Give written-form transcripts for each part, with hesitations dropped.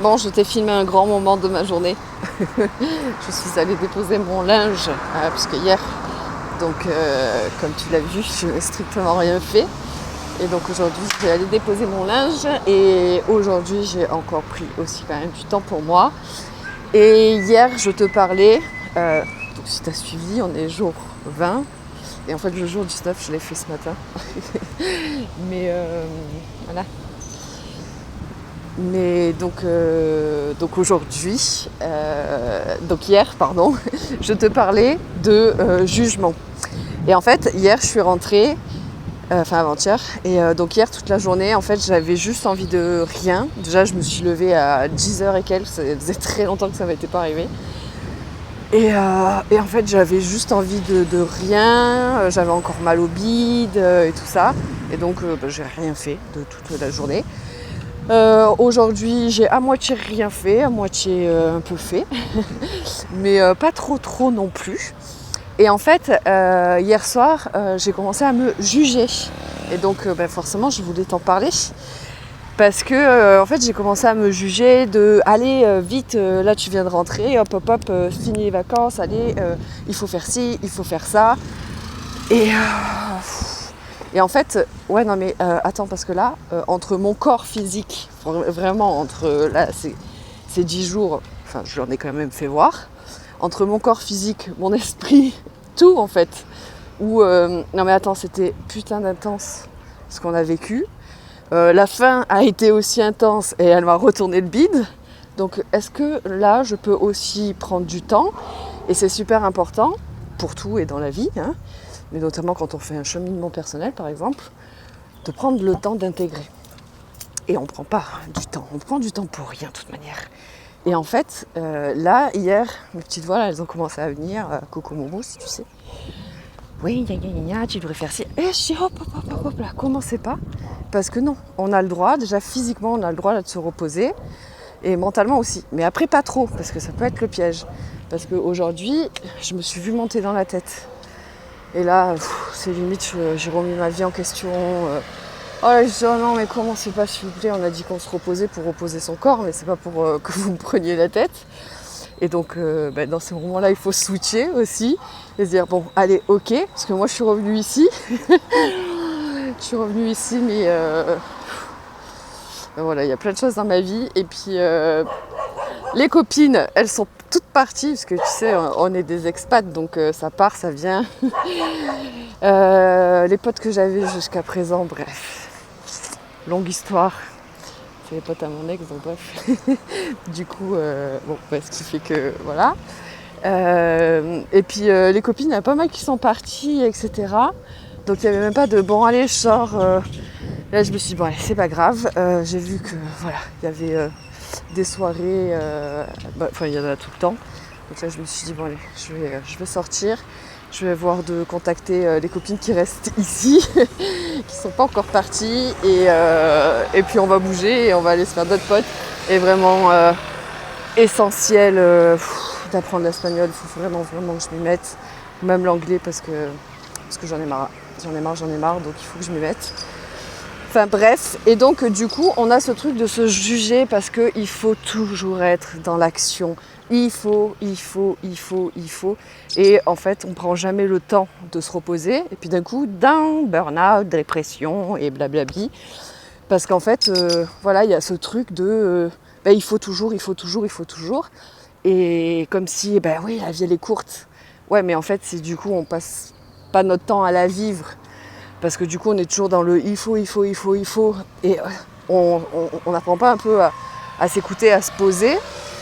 Bon, je t'ai filmé un grand moment de ma journée. Je suis allée déposer mon linge, parce que hier, donc comme tu l'as vu, je n'ai strictement rien fait. Et donc aujourd'hui, je vais aller déposer mon linge. Et aujourd'hui, j'ai encore pris aussi quand même du temps pour moi. Et hier, je te parlais, donc si tu as suivi, on est jour 20. Et en fait, le jour 19, je l'ai fait ce matin. Mais voilà. Mais donc aujourd'hui, donc hier, pardon, je te parlais de jugement. Et en fait, hier, je suis rentrée, enfin avant-hier, et donc hier, toute la journée, en fait, j'avais juste envie de rien. Déjà, je me suis levée à 10h et quelques, ça faisait très longtemps que ça m'était pas arrivé. Et en fait, j'avais juste envie de rien, j'avais encore mal au bide et tout ça. Et donc, j'ai rien fait de toute la journée. Aujourd'hui, j'ai à moitié rien fait, à moitié un peu fait, mais pas trop non plus. Et en fait, hier soir, j'ai commencé à me juger. Et donc, forcément, je voulais t'en parler. Parce que, en fait, j'ai commencé à me juger de allez, vite, là tu viens de rentrer, hop, fini les vacances, allez, il faut faire ci, il faut faire ça. Et en fait, ouais, non mais attends, parce que là, entre mon corps physique, vraiment, entre là, ces 10 jours, enfin, je l'en ai quand même fait voir, entre mon corps physique, mon esprit, tout en fait, où, non mais attends, c'était putain d'intense ce qu'on a vécu. La fin a été aussi intense et elle m'a retourné le bide. Donc, est-ce que là, je peux aussi prendre du temps? Et c'est super important pour tout et dans la vie, hein, mais notamment quand on fait un cheminement personnel, par exemple, de prendre le temps d'intégrer. Et on ne prend pas du temps, on prend du temps pour rien de toute manière. Et en fait, là, hier, mes petites voix, là, elles ont commencé à venir, Coco Momo, si tu sais. Oui, tu devrais faire ci. Et je dis hop, là, commencez pas. Parce que non, on a le droit, déjà physiquement, on a le droit là, de se reposer. Et mentalement aussi. Mais après, pas trop, parce que ça peut être le piège. Parce qu'aujourd'hui, je me suis vue monter dans la tête. Et là, c'est limite, j'ai remis ma vie en question. Oh là, je dis, oh non, mais commencez pas, s'il vous plaît. On a dit qu'on se reposait pour reposer son corps, mais c'est pas pour que vous me preniez la tête. Et donc, dans ces moments-là, il faut switcher aussi. Et se dire, bon, allez, ok. Parce que moi, je suis revenue ici. Je suis revenue ici, mais voilà, il y a plein de choses dans ma vie. Et puis, les copines, elles sont toutes parties, parce que tu sais, on est des expats, donc ça part, ça vient. Les potes que j'avais jusqu'à présent, bref, longue histoire. C'est les potes à mon ex, donc bref. Du coup, ce qui fait que, voilà. Et puis, les copines, il y en a pas mal qui sont parties, etc. Donc, il n'y avait même pas de, bon, allez, je sors. Là, je me suis dit, bon, allez, c'est pas grave. J'ai vu que, voilà, il y avait des soirées, il y en a tout le temps. Donc là, je me suis dit, bon, allez, je vais sortir. Je vais voir de contacter les copines qui restent ici, qui sont pas encore parties. Et puis, on va bouger et on va aller se faire d'autres potes. Et vraiment essentiel d'apprendre l'espagnol. Il faut vraiment que je m'y mette. Même l'anglais parce que j'en ai marre. J'en ai marre, donc il faut que je m'y mette. Enfin bref, et donc du coup, on a ce truc de se juger parce qu'il faut toujours être dans l'action. Il faut. Et en fait, on ne prend jamais le temps de se reposer. Et puis d'un coup, burn-out, dépression et blablabli. Parce qu'en fait, il y a ce truc de il faut toujours. Et comme si, oui, la vie elle est courte. Ouais, mais en fait, c'est du coup, on passe pas notre temps à la vivre. Parce que du coup, on est toujours dans le il faut. Et on n'apprend pas un peu à s'écouter, à se poser,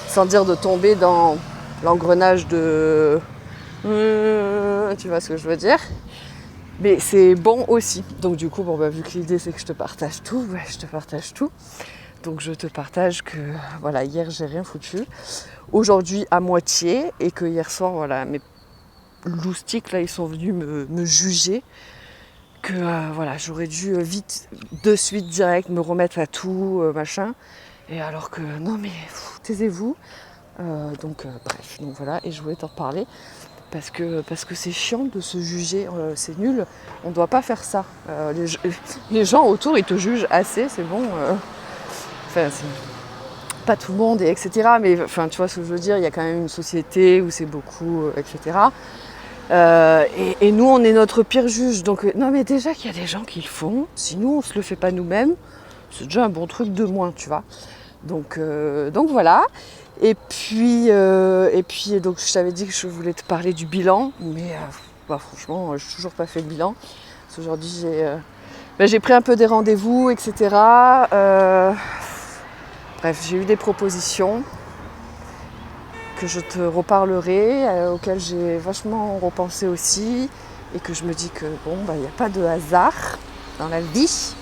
sans dire de tomber dans l'engrenage de... Tu vois ce que je veux dire? Mais c'est bon aussi. Donc du coup, vu que l'idée, c'est que je te partage tout, je te partage tout. Donc je te partage que, voilà, hier, j'ai rien foutu. Aujourd'hui, à moitié. Et que hier soir, voilà, mes loustiques, là, ils sont venus me juger. Que j'aurais dû vite, de suite, direct, me remettre à tout, machin. Et alors que, non mais, taisez-vous. Donc voilà, et je voulais t'en reparler. Parce que c'est chiant de se juger, c'est nul. On ne doit pas faire ça. Les gens autour, ils te jugent assez, c'est bon. pas tout le monde, et etc. Mais enfin, tu vois ce que je veux dire, il y a quand même une société où c'est beaucoup, etc. Et nous, on est notre pire juge. Donc, non, mais déjà qu'il y a des gens qui le font, si nous, on se le fait pas nous-mêmes, c'est déjà un bon truc de moins, tu vois. Donc voilà. Et puis, donc, je t'avais dit que je voulais te parler du bilan, mais franchement, je n'ai toujours pas fait le bilan. Parce qu'aujourd'hui, j'ai pris un peu des rendez-vous, etc. Bref, j'ai eu des propositions que je te reparlerai, auxquelles j'ai vachement repensé aussi, et que je me dis que bon, il n'y a pas de hasard dans la vie,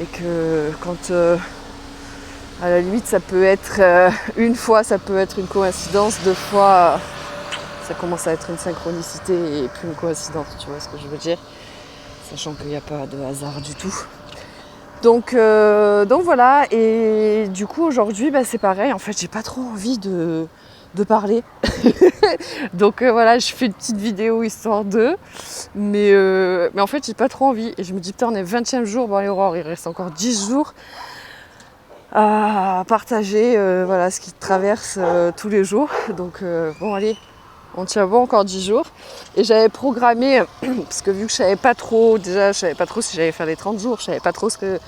et que quand à la limite ça peut être une fois ça peut être une coïncidence, deux fois ça commence à être une synchronicité et plus une coïncidence, tu vois ce que je veux dire, sachant qu'il n'y a pas de hasard du tout. Donc voilà, et du coup aujourd'hui c'est pareil, en fait j'ai pas trop envie de parler. Donc voilà, je fais une petite vidéo histoire de, mais en fait j'ai pas trop envie, et je me dis putain, on est 20e jour, bon allez Aurore, il reste encore 10 jours à partager voilà, ce qui te traverse tous les jours, donc bon allez, on tient bon, encore 10 jours. Et j'avais programmé, parce que vu que je savais pas trop si j'allais faire les 30 jours, je savais pas trop ce que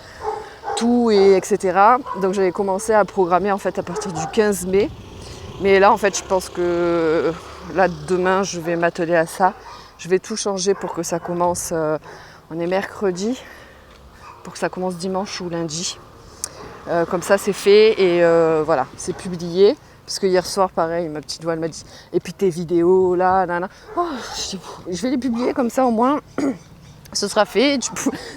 tout, et etc. Donc j'avais commencé à programmer en fait à partir du 15 mai. Mais là en fait je pense que là demain je vais m'atteler à ça. Je vais tout changer pour que ça commence, on est mercredi, pour que ça commence dimanche ou lundi. Comme ça c'est fait, et voilà, c'est publié. Parce que hier soir, pareil, ma petite voix elle m'a dit « Et puis tes vidéos là, là, là. » Oh, je vais les publier comme ça au moins, ce sera fait,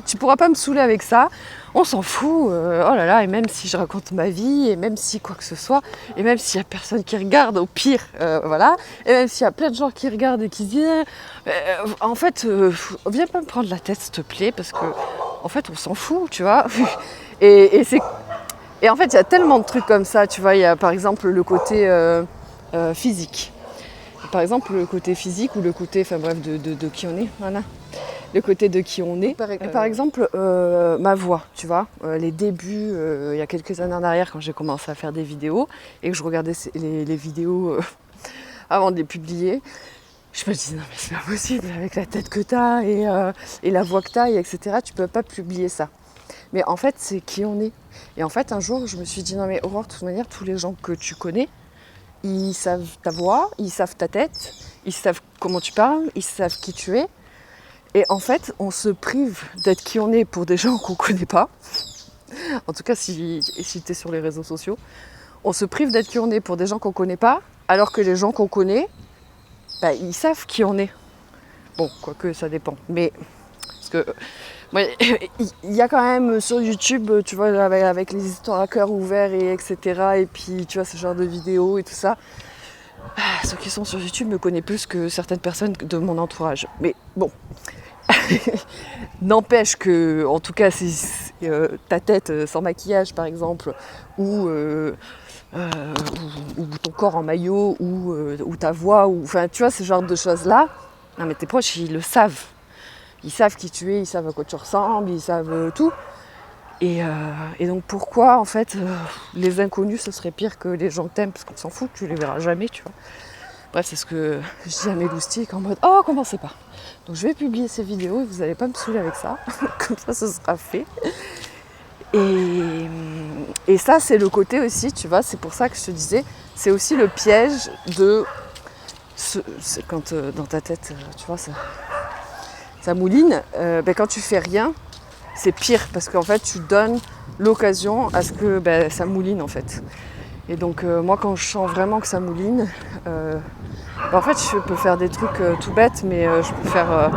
tu pourras pas me saouler avec ça. On s'en fout, oh là là, et même si je raconte ma vie, et même si quoi que ce soit, et même s'il y a personne qui regarde, au pire, voilà, et même s'il y a plein de gens qui regardent et qui se disent en fait, viens pas me prendre la tête s'il te plaît, parce que en fait on s'en fout, tu vois. Et en fait il y a tellement de trucs comme ça, tu vois, il y a par exemple le côté physique. Par exemple le côté physique, ou le côté, enfin bref, de qui on est, voilà. Le côté de qui on est. Par exemple, ma voix, tu vois, les débuts, il y a quelques années en arrière, quand j'ai commencé à faire des vidéos, et que je regardais les vidéos avant de les publier, je me disais non mais c'est pas possible, avec la tête que t'as et la voix que t'as, et etc., tu peux pas publier ça. Mais en fait, c'est qui on est. Et en fait, un jour, je me suis dit non mais Aurore, de toute manière, tous les gens que tu connais, ils savent ta voix, ils savent ta tête, ils savent comment tu parles, ils savent qui tu es. Et en fait, on se prive d'être qui on est pour des gens qu'on ne connaît pas. En tout cas, si tu es sur les réseaux sociaux. On se prive d'être qui on est pour des gens qu'on ne connaît pas, alors que les gens qu'on connaît, ils savent qui on est. Bon, quoique ça dépend. Mais, parce que, il y a quand même sur YouTube, tu vois, avec les histoires à cœur ouvert, et etc. Et puis, tu vois, ce genre de vidéos et tout ça. Ceux qui sont sur YouTube me connaissent plus que certaines personnes de mon entourage. Mais bon. N'empêche que, en tout cas, si ta tête sans maquillage, par exemple, ou ton corps en maillot, ou ta voix, ou enfin, tu vois, ce genre de choses-là, non mais tes proches, ils le savent. Ils savent qui tu es, ils savent à quoi tu ressembles, ils savent tout. Et donc pourquoi, en fait, les inconnus, ce serait pire que les gens que t'aimes, parce qu'on s'en fout, tu les verras jamais, tu vois. Bref, c'est ce que je dis à mes loustiques en mode « Oh, commencez pas !» Donc je vais publier ces vidéos et vous n'allez pas me saouler avec ça. Comme ça, ce sera fait. Et ça, c'est le côté aussi, tu vois, c'est pour ça que je te disais, c'est aussi le piège de... c'est quand dans ta tête, tu vois, ça mouline, quand tu fais rien, c'est pire, parce qu'en fait, tu donnes l'occasion à ce que ça mouline, en fait. Et donc moi quand je sens vraiment que ça mouline, en fait je peux faire des trucs tout bêtes, mais je peux faire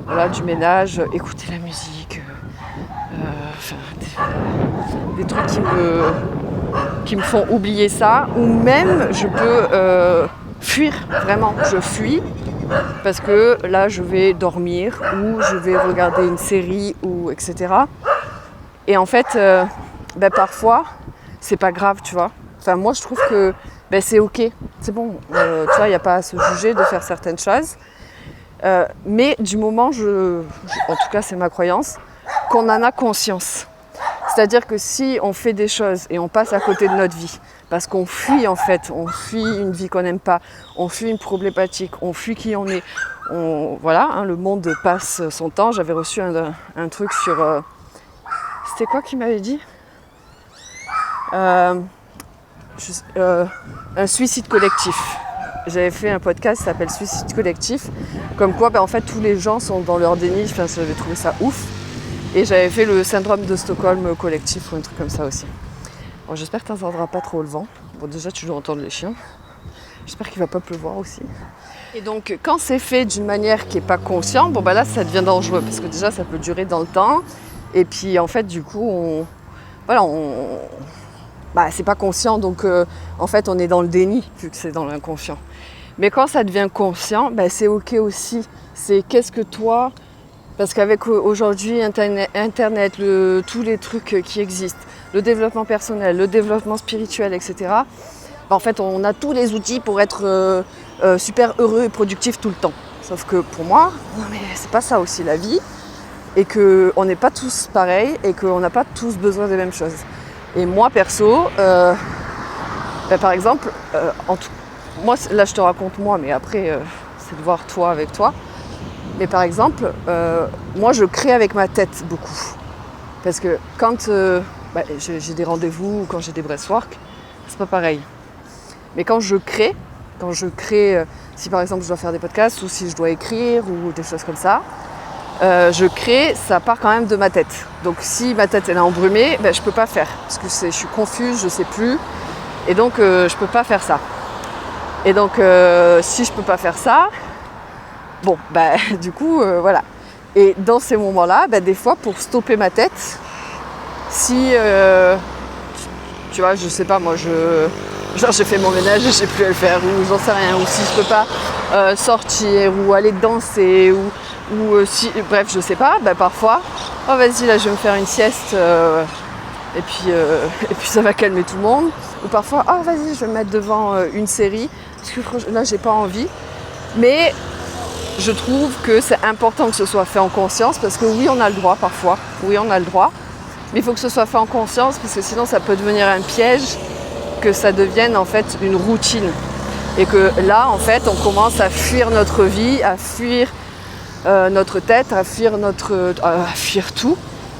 voilà, du ménage, écouter la musique, des trucs qui me font oublier ça, ou même je peux fuir, vraiment, je fuis, parce que là je vais dormir, ou je vais regarder une série, ou etc. Et en fait, parfois, c'est pas grave, tu vois. Enfin, moi, je trouve que c'est ok, c'est bon, tu vois, il n'y a pas à se juger de faire certaines choses. Mais du moment, en tout cas, c'est ma croyance, qu'on en a conscience. C'est-à-dire que si on fait des choses et on passe à côté de notre vie, parce qu'on fuit en fait, on fuit une vie qu'on n'aime pas, on fuit une problématique, on fuit qui on est, voilà, hein, le monde passe son temps. J'avais reçu un truc sur... c'était quoi qu'il m'avait dit un suicide collectif. J'avais fait un podcast qui s'appelle Suicide collectif, comme quoi en fait tous les gens sont dans leur déni, enfin, j'avais trouvé ça ouf. Et j'avais fait le syndrome de Stockholm collectif ou un truc comme ça aussi. Bon, j'espère que tu n'entendras pas trop le vent. Bon, déjà tu dois entendre les chiens. J'espère qu'il ne va pas pleuvoir aussi. Et donc quand c'est fait d'une manière qui n'est pas consciente, bon là ça devient dangereux parce que déjà ça peut durer dans le temps. Et puis en fait du coup c'est pas conscient, donc en fait on est dans le déni vu que c'est dans l'inconscient. Mais quand ça devient conscient, c'est ok aussi. C'est qu'est-ce que toi, parce qu'avec aujourd'hui Internet, tous les trucs qui existent, le développement personnel, le développement spirituel, etc. En fait on a tous les outils pour être super heureux et productif tout le temps. Sauf que pour moi, non mais c'est pas ça aussi la vie. Et qu'on n'est pas tous pareils et qu'on n'a pas tous besoin des mêmes choses. Et moi perso, par exemple, moi là je te raconte moi, mais après c'est de voir toi avec toi. Mais par exemple, moi je crée avec ma tête beaucoup. Parce que quand j'ai des rendez-vous ou quand j'ai des breathwork, c'est pas pareil. Mais quand je crée, si par exemple je dois faire des podcasts ou si je dois écrire ou des choses comme ça, je crée, ça part quand même de ma tête. Donc si ma tête elle est embrumée, je peux pas faire. Parce que je suis confuse, je sais plus. Et donc je peux pas faire ça. Et donc si je peux pas faire ça, du coup voilà. Et dans ces moments-là, des fois pour stopper ma tête, si tu vois, je sais pas moi, j'ai fait mon ménage et j'ai plus à le faire, ou j'en sais rien, ou si je peux pas sortir ou aller danser ou si, bref, je sais pas, parfois, oh vas-y là je vais me faire une sieste et puis ça va calmer tout le monde. Ou parfois, oh vas-y je vais me mettre devant une série, parce que là j'ai pas envie. Mais je trouve que c'est important que ce soit fait en conscience, parce que oui on a le droit parfois, oui on a le droit, mais il faut que ce soit fait en conscience, parce que sinon ça peut devenir un piège, que ça devienne en fait une routine. Et que là en fait on commence à fuir notre vie, à fuir notre tête, à fuir tout.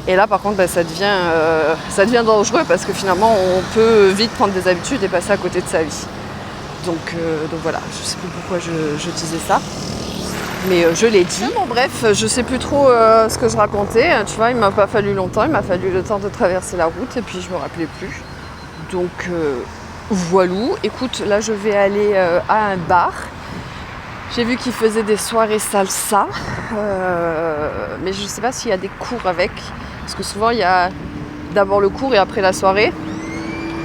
Et là par contre ça devient dangereux, parce que finalement on peut vite prendre des habitudes et passer à côté de sa vie. Donc voilà, je sais plus pourquoi je disais ça, mais je l'ai dit. Bon bref, je sais plus trop ce que je racontais, tu vois, il m'a pas fallu longtemps, il m'a fallu le temps de traverser la route et puis je me rappelais plus. Donc voilou, écoute, là je vais aller à un bar. J'ai vu qu'ils faisaient des soirées salsa, mais je ne sais pas s'il y a des cours avec, parce que souvent il y a d'abord le cours et après la soirée.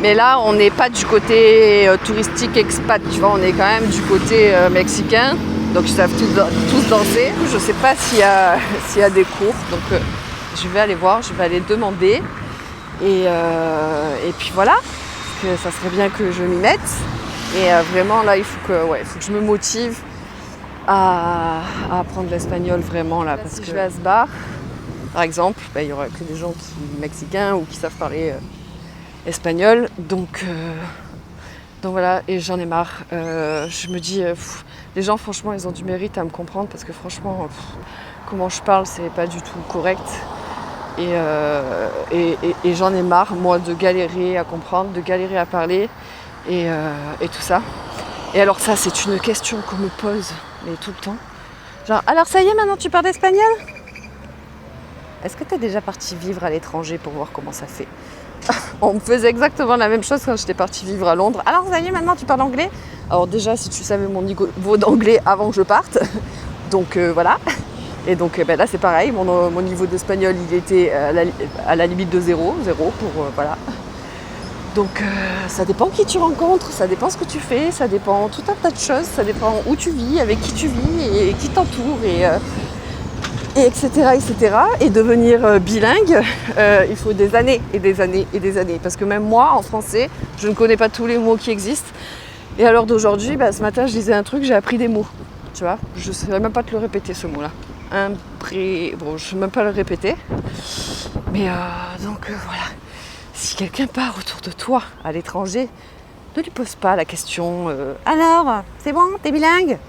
Mais là, on n'est pas du côté touristique expat, tu vois, on est quand même du côté mexicain, donc ils savent tous danser. Je ne sais pas s'il y a des cours, donc je vais aller voir, je vais aller demander. Et puis voilà, parce que ça serait bien que je m'y mette. Et vraiment là, il faut que je me motive à apprendre l'espagnol vraiment là, parce que je vais à ce bar, par exemple, il y aura que des gens mexicains ou qui savent parler espagnol, donc voilà, et j'en ai marre. Je me dis, les gens franchement ils ont du mérite à me comprendre, parce que franchement comment je parle c'est pas du tout correct, et j'en ai marre moi de galérer à comprendre, de galérer à parler et tout ça. Et alors ça c'est une question qu'on me pose mais tout le temps, genre alors ça y est maintenant tu parles espagnol? Est-ce que tu es déjà parti vivre à l'étranger pour voir comment ça fait? On me faisait exactement la même chose quand j'étais partie vivre à Londres. Alors ça y est maintenant tu parles anglais? Alors déjà si tu savais mon niveau d'anglais avant que je parte, donc voilà. Et donc là c'est pareil, mon niveau d'espagnol il était à la limite de zéro pour voilà. Donc ça dépend qui tu rencontres, ça dépend ce que tu fais, ça dépend tout un tas de choses, ça dépend où tu vis, avec qui tu vis et qui t'entoure et etc. Et devenir bilingue, il faut des années et des années et des années. Parce que même moi, en français, je ne connais pas tous les mots qui existent. Et à l'heure d'aujourd'hui, ce matin, je disais un truc, j'ai appris des mots. Tu vois, je ne saurais même pas te le répéter ce mot-là. Bon, je ne sais même pas le répéter. Mais donc voilà. si quelqu'un part autour de toi à l'étranger, ne lui pose pas la question alors, c'est bon, t'es bilingue?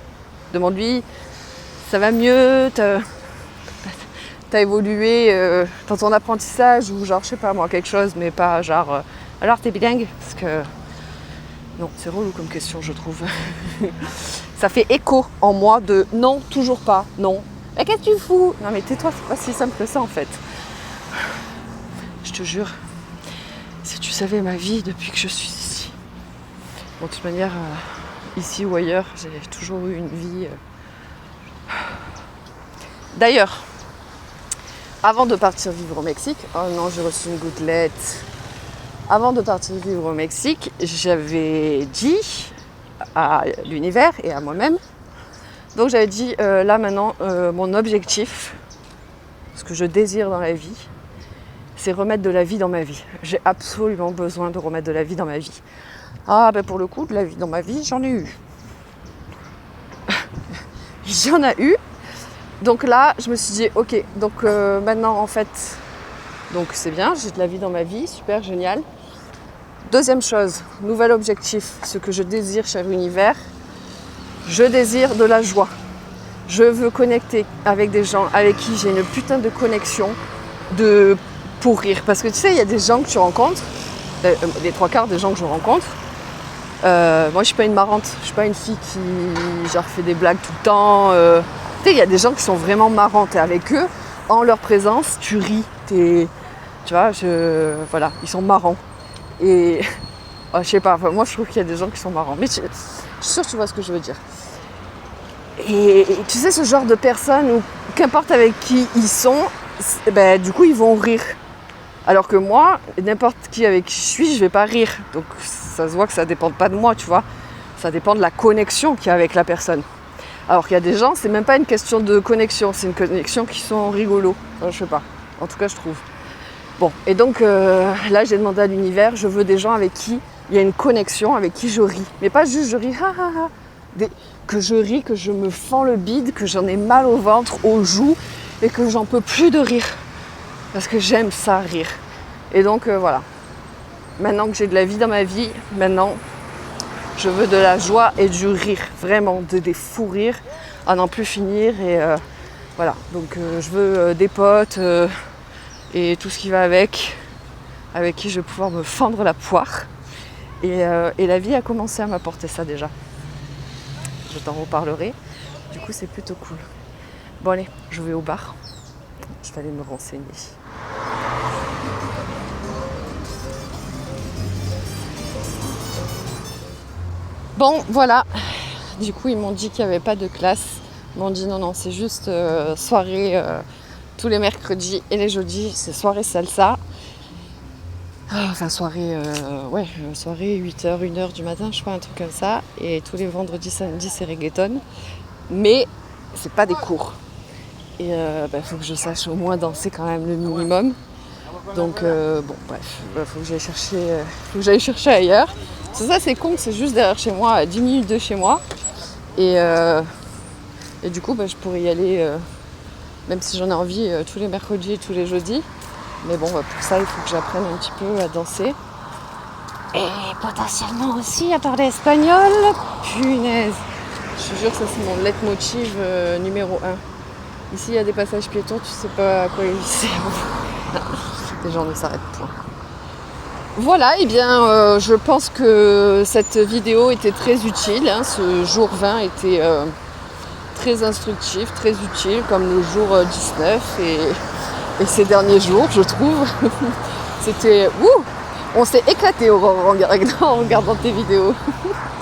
Demande-lui, ça va mieux, t'as évolué dans ton apprentissage ou genre, je sais pas moi, quelque chose, mais pas genre, alors t'es bilingue? Parce que non, c'est relou comme question, je trouve. Ça fait écho en moi de non, toujours pas, non. Mais qu'est-ce que tu fous? Non mais tais-toi, c'est pas si simple que ça en fait. Je te jure, si tu savais ma vie depuis que je suis ici. Bon, de toute manière, ici ou ailleurs, j'ai toujours eu une vie. D'ailleurs, avant de partir vivre au Mexique, oh non, j'ai reçu une gouttelette. Avant de partir vivre au Mexique, j'avais dit à l'univers et à moi-même, donc j'avais dit là maintenant, mon objectif, ce que je désire dans la vie, c'est remettre de la vie dans ma vie. J'ai absolument besoin de remettre de la vie dans ma vie. Ah ben pour le coup, de la vie dans ma vie, j'en ai eu. J'en ai eu. Donc là, je me suis dit, ok, donc maintenant en fait, donc c'est bien, j'ai de la vie dans ma vie, super, génial. Deuxième chose, nouvel objectif, ce que je désire, cher univers, je désire de la joie. Je veux connecter avec des gens avec qui j'ai une putain de connexion pour rire. Parce que tu sais, il y a des gens que tu rencontres, les trois quarts des gens que je rencontre, moi je suis pas une marrante, je suis pas une fille qui genre fait des blagues tout le temps. Tu sais, il y a des gens qui sont vraiment marrantes et avec eux, en leur présence, tu ris, tu vois, voilà, ils sont marrants. Et oh, je sais pas, enfin, moi je trouve qu'il y a des gens qui sont marrants, mais je suis sûre que tu vois ce que je veux dire. Et tu sais, ce genre de personnes où qu'importe avec qui ils sont, ben, du coup ils vont rire. Alors que moi, n'importe qui avec qui je suis, je vais pas rire. Donc ça se voit que ça dépend pas de moi, tu vois. Ça dépend de la connexion qu'il y a avec la personne. Alors qu'il y a des gens, c'est même pas une question de connexion, c'est une connexion qui sont rigolos. Enfin, je sais pas, en tout cas je trouve. Bon, et donc là j'ai demandé à l'univers, je veux des gens avec qui il y a une connexion, avec qui je ris. Mais pas juste je ris, ha ha ha. Que je ris, que je me fends le bide, que j'en ai mal au ventre, aux joues, et que j'en peux plus de rire. Parce que j'aime ça, rire. Et donc voilà. Maintenant que j'ai de la vie dans ma vie, maintenant je veux de la joie et du rire. Vraiment, des fous rires à n'en plus finir. Et voilà, donc je veux des potes et tout ce qui va avec qui je vais pouvoir me fendre la poire. Et la vie a commencé à m'apporter ça déjà. Je t'en reparlerai. Du coup, c'est plutôt cool. Bon allez, je vais au bar. Je vais aller me renseigner. Bon, voilà. Du coup, ils m'ont dit qu'il n'y avait pas de classe. Ils m'ont dit non, c'est juste soirée tous les mercredis et les jeudis. C'est soirée salsa. Enfin, soirée 8h, 1h du matin, je crois, un truc comme ça. Et tous les vendredis, samedis, c'est reggaeton. Mais c'est pas des cours. Et faut que je sache au moins danser quand même le minimum. Donc bon, bref, faut que j'aille chercher ailleurs. Ça c'est con, c'est juste derrière chez moi, à 10 minutes de chez moi. Et du coup, je pourrais y aller, même si j'en ai envie, tous les mercredis et tous les jeudis. Mais bon, pour ça, il faut que j'apprenne un petit peu à danser. Et potentiellement aussi à parler espagnol. Punaise. Je te jure, ça c'est mon leitmotiv numéro 1. Ici, il y a des passages piétons, tu sais pas à quoi ils servent. Les gens ne s'arrêtent point. Voilà, et bien, je pense que cette vidéo était très utile. Ce jour 20 était très instructif, très utile, comme le jour 19 et ces derniers jours, je trouve. C'était... on s'est éclaté en regardant tes vidéos.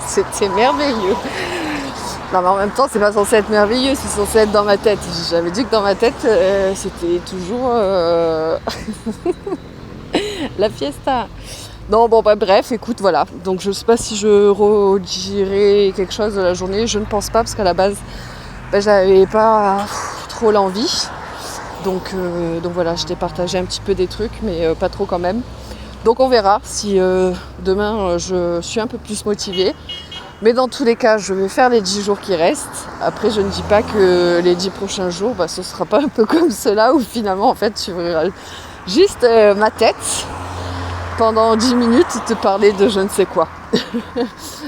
C'était merveilleux. Non mais en même temps, c'est pas censé être merveilleux, c'est censé être dans ma tête. J'avais dit que dans ma tête, c'était toujours la fiesta. Non, bon, bref, écoute, voilà. Donc je sais pas si je redirai quelque chose de la journée. Je ne pense pas, parce qu'à la base, j'avais pas trop l'envie. Donc voilà, je t'ai partagé un petit peu des trucs, mais pas trop quand même. Donc on verra si demain, je suis un peu plus motivée. Mais dans tous les cas, je vais faire les 10 jours qui restent. Après, je ne dis pas que les 10 prochains jours, ce sera pas un peu comme cela, où finalement, en fait, tu verras juste ma tête. pendant 10 minutes te parler de je ne sais quoi.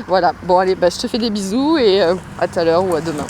Voilà, bon allez, je te fais des bisous et à tout à l'heure ou à demain.